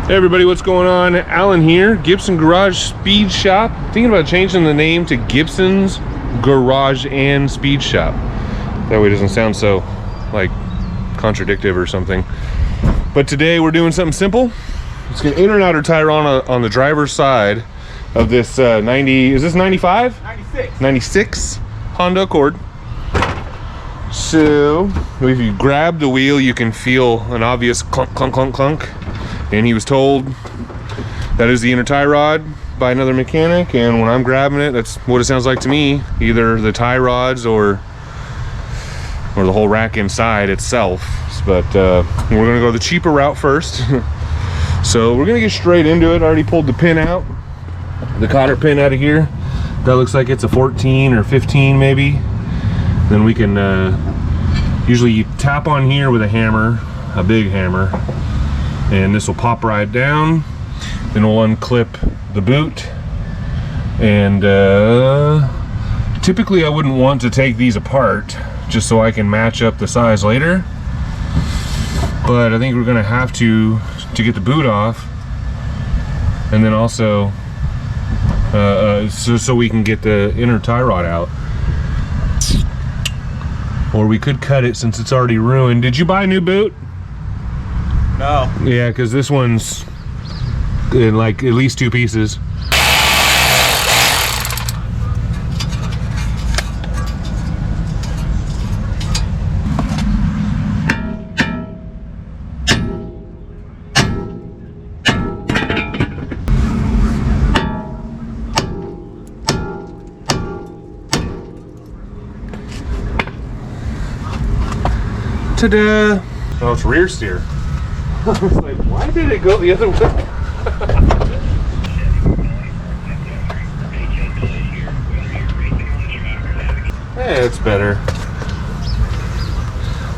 Hey everybody, what's going on? Alan here, Gibson Garage Speed Shop. Thinking about changing the name to Gibson's Garage and Speed Shop. That way it doesn't sound so like contradictive or something. But today we're doing something simple. Let's get inner and outer tire on the driver's side of this 90, is this 95? 96. 96 Honda Accord. So if you grab the wheel, you can feel an obvious clunk, clunk, clunk, clunk. And he was told that is the inner tie rod by another mechanic, and when I'm grabbing it, that's what it sounds like to me. Either the tie rods or the whole rack inside itself. But we're gonna go the cheaper route first. So we're gonna get straight into it. I already pulled the pin out, the cotter pin out of here. That looks like it's a 14 or 15 maybe. Then we can usually you tap on here with a hammer, a big hammer, and this will pop right down. Then we'll unclip the boot, and typically I wouldn't want to take these apart just so I can match up the size later, but I think we're gonna have to get the boot off, and then also so we can get the inner tie rod out. Or we could cut it since it's already ruined. Did you buy a new boot? No. Yeah, because this one's in like at least 2 pieces. Ta-da! Oh, it's rear steer. I was like, why did it go the other way? Yeah, it's better.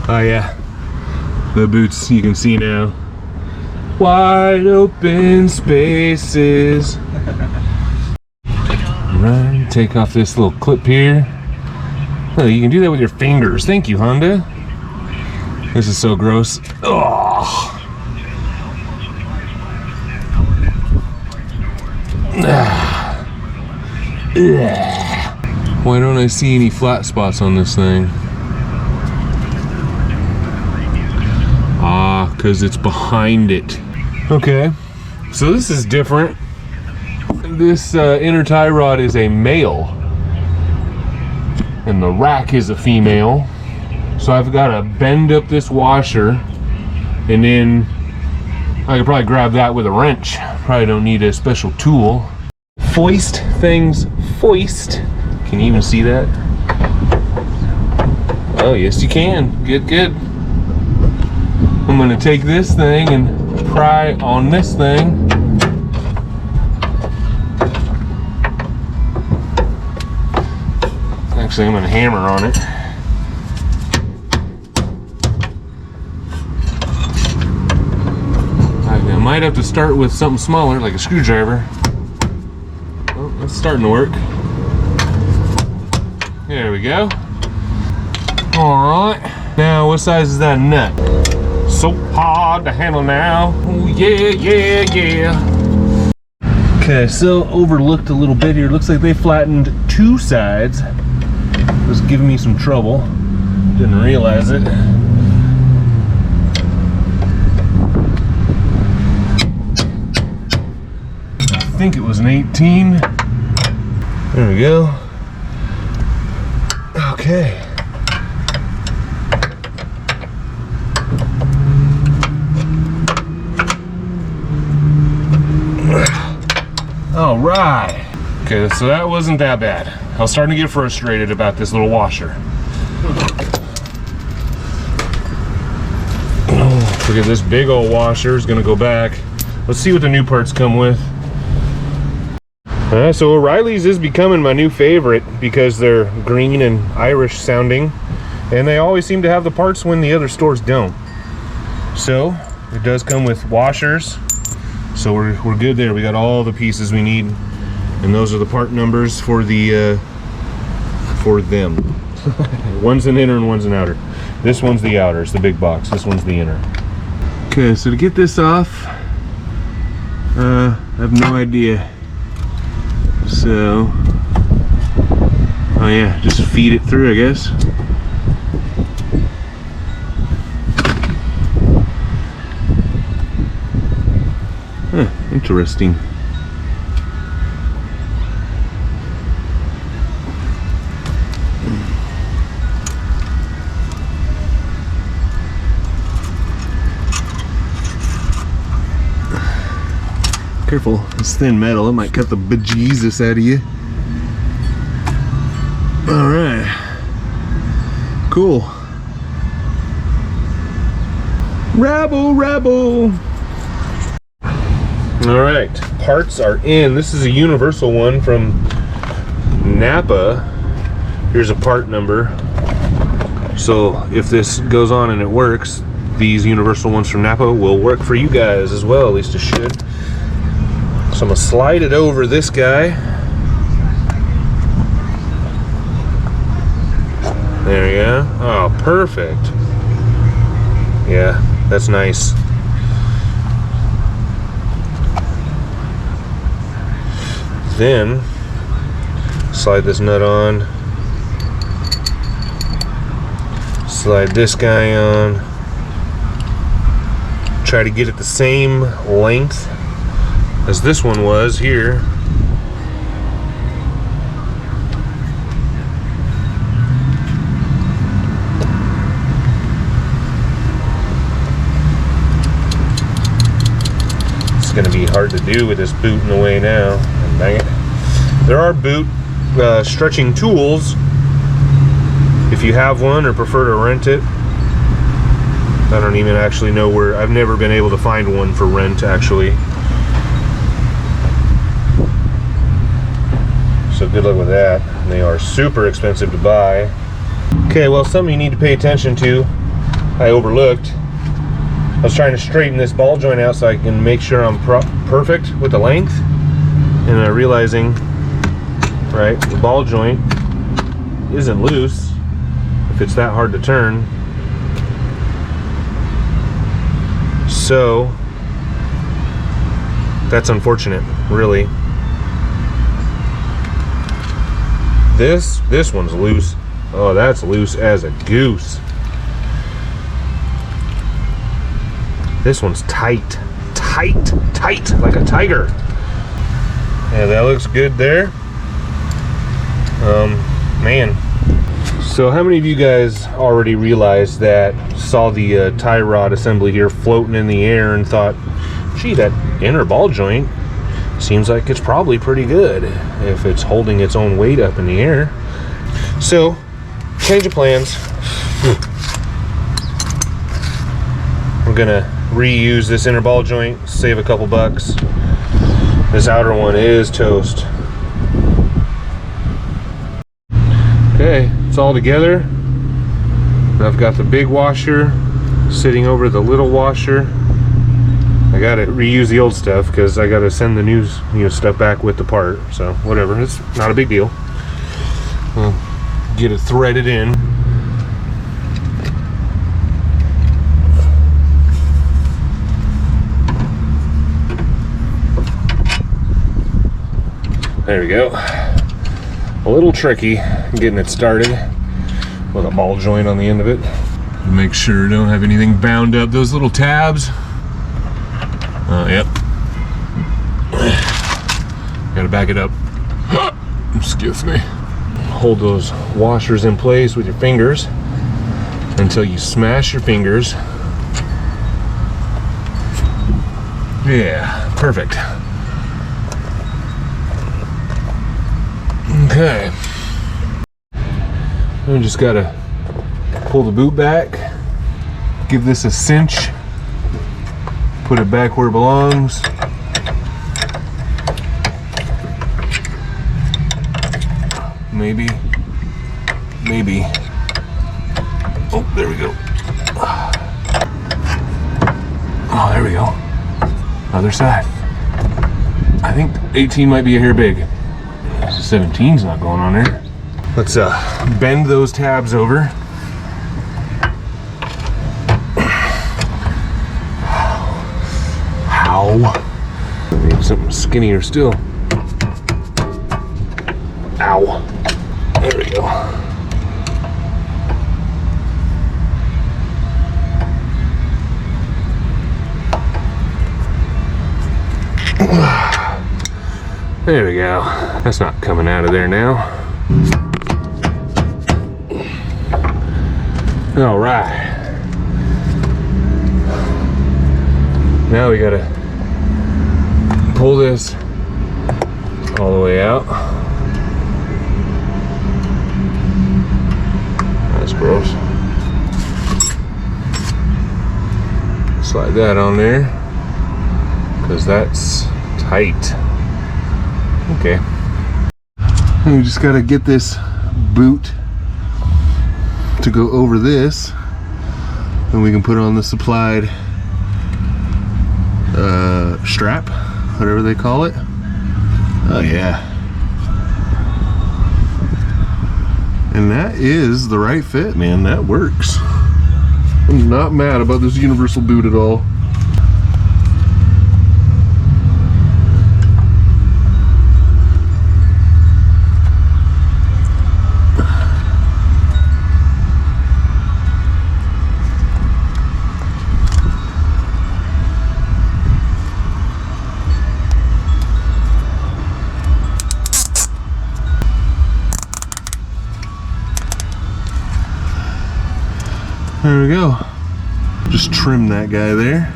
Oh yeah, the boots you can see now. Wide open spaces. Right, take off this little clip here. Oh, you can do that with your fingers. Thank you, Honda. This is so gross. Oh. Why don't I see any flat spots on this thing? Ah, because it's behind it. Okay, so this is different. This inner tie rod is a male, and the rack is a female. So I've got to bend up this washer, and then I could probably grab that with a wrench. Probably don't need a special tool. Foist things, foist. Can you even see that? Oh, yes you can. Good, good. I'm gonna take this thing and pry on this thing. Actually, I'm gonna hammer on it. I might have to start with something smaller, like a screwdriver. Oh, it's starting to work. There we go. Alright. Now, what size is that nut? So hard to handle now. Oh, yeah, yeah, yeah. Okay, so overlooked a little bit here. Looks like they flattened 2 sides. It was giving me some trouble. Didn't realize it. I think it was an 18. There we go. Okay. All right. Okay, so that wasn't that bad. I was starting to get frustrated about this little washer. Oh, look at this big old washer. Is gonna go back. Let's see what the new parts come with. So O'Reilly's is becoming my new favorite because they're green and Irish sounding, and they always seem to have the parts when the other stores don't. So it does come with washers, so we're good there. We got all the pieces we need, and those are the part numbers for the for them. One's an inner and one's an outer. This one's the outer, it's the big box. This one's the inner. Okay, so to get this off, I have no idea. So, oh yeah, just feed it through, I guess. Huh, interesting. Careful, it's thin metal. It might cut the bejesus out of you. All right, cool. Rabble. All right, parts are in. This is a universal one from Napa. Here's a part number. So if this goes on and it works, these universal ones from Napa will work for you guys as well. At least it should. So I'm gonna slide it over this guy. There we go. Oh, perfect. Yeah, that's nice. Then slide this nut on. Slide this guy on. Try to get it the same length as this one was here. It's going to be hard to do with this boot in the way now. Dang it. There are boot stretching tools if you have one or prefer to rent it. I don't even actually know where. I've never been able to find one for rent actually. So good luck with that. They are super expensive to buy. Okay, well, something you need to pay attention to, I overlooked. I was trying to straighten this ball joint out so I can make sure I'm perfect with the length. And I'm realizing, right, the ball joint isn't loose if it's that hard to turn. So, that's unfortunate, really. This one's loose. Oh, that's loose as a goose. This one's tight, like a tiger. Yeah, that looks good there. Man. So how many of you guys already realized that, saw the tie rod assembly here floating in the air and thought, gee, that inner ball joint seems like it's probably pretty good if it's holding its own weight up in the air. So, change of plans. We're gonna reuse this inner ball joint, save a couple bucks. This outer one is toast. Okay, it's all together. I've got the big washer sitting over the little washer. I gotta reuse the old stuff because I gotta send the new stuff back with the part. So whatever, it's not a big deal. We'll get it threaded in. There we go. A little tricky getting it started with a ball joint on the end of it. Make sure don't have anything bound up. Those little tabs. Yep. Gotta back it up. Excuse me. Hold those washers in place with your fingers until you smash your fingers. Yeah, perfect. Okay. We just gotta pull the boot back, give this a cinch, put it back where it belongs. Maybe. Oh, there we go. Oh, there we go. Other side. I think 18 might be a hair big. 17's not going on there. Let's bend those tabs over. How? I need something skinnier still. Ow. There we go. There we go. That's not coming out of there now. All right. Now we gotta pull this all the way out. That's gross. Slide that on there, because that's tight. Okay. And we just gotta get this boot to go over this, and we can put on the supplied strap, whatever they call it. Oh yeah. And that is the right fit, man. That works. I'm not mad about this universal boot at all. There we go. Just trim that guy there,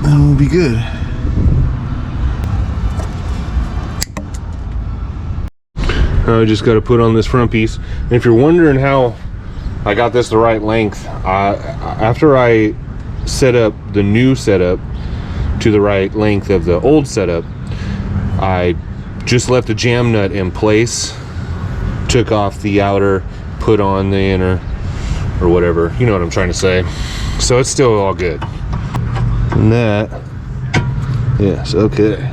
and we'll be good. Now I just got to put on this front piece. And if you're wondering how I got this the right length, after I set up the new setup to the right length of the old setup, I just left the jam nut in place, took off the outer, put on the inner, or whatever, you know what I'm trying to say. So it's still all good. And that, yes, okay,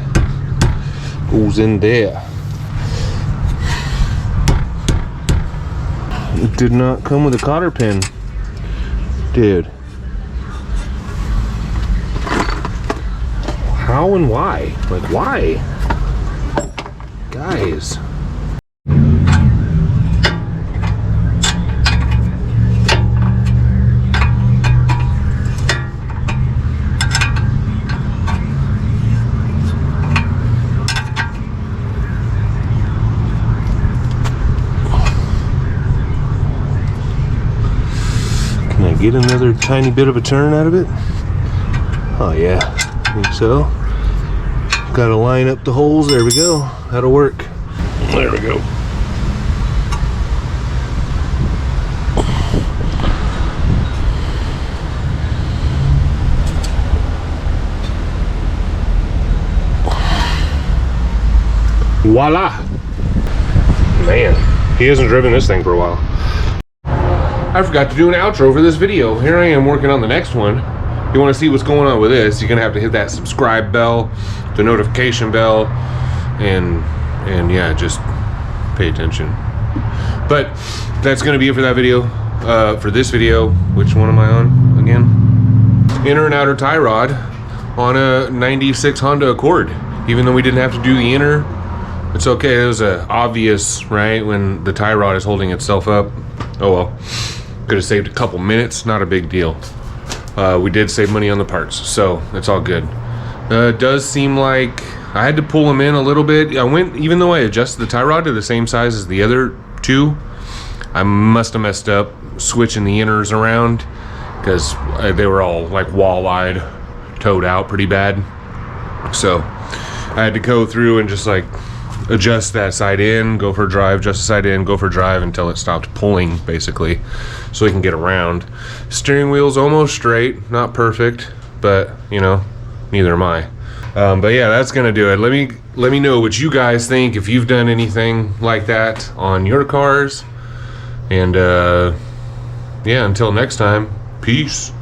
goes in there. It did not come with a cotter pin, dude. How and why? Like, why? Guys. Get another tiny bit of a turn out of it. Oh yeah, I think so. Gotta line up the holes. There we go. That'll work. There we go. Voila! Man, he hasn't driven this thing for a while. I forgot to do an outro for this video. Here I am working on the next one. If you want to see what's going on with this, you're gonna have to hit that subscribe bell, the notification bell, and yeah, just pay attention. But that's gonna be it for that video. For this video, which one am I on again? Inner and outer tie rod on a 96 Honda Accord. Even though we didn't have to do the inner, it's okay. It was obvious, right, when the tie rod is holding itself up. Oh well. Could have saved a couple minutes, not a big deal. We did save money on the parts, so it's all good. It does seem like I had to pull them in a little bit. Even though I adjusted the tie rod to the same size as the other two, I must have messed up switching the inners around, because they were all like wall-eyed, towed out pretty bad. So I had to go through and just like adjust that side in, go for a drive, adjust the side in, go for a drive until it stopped pulling, basically, so we can get around. Steering wheel's almost straight, not perfect, but you know, neither am I. But yeah, that's gonna do it. Let me know what you guys think, if you've done anything like that on your cars. And yeah, until next time, peace.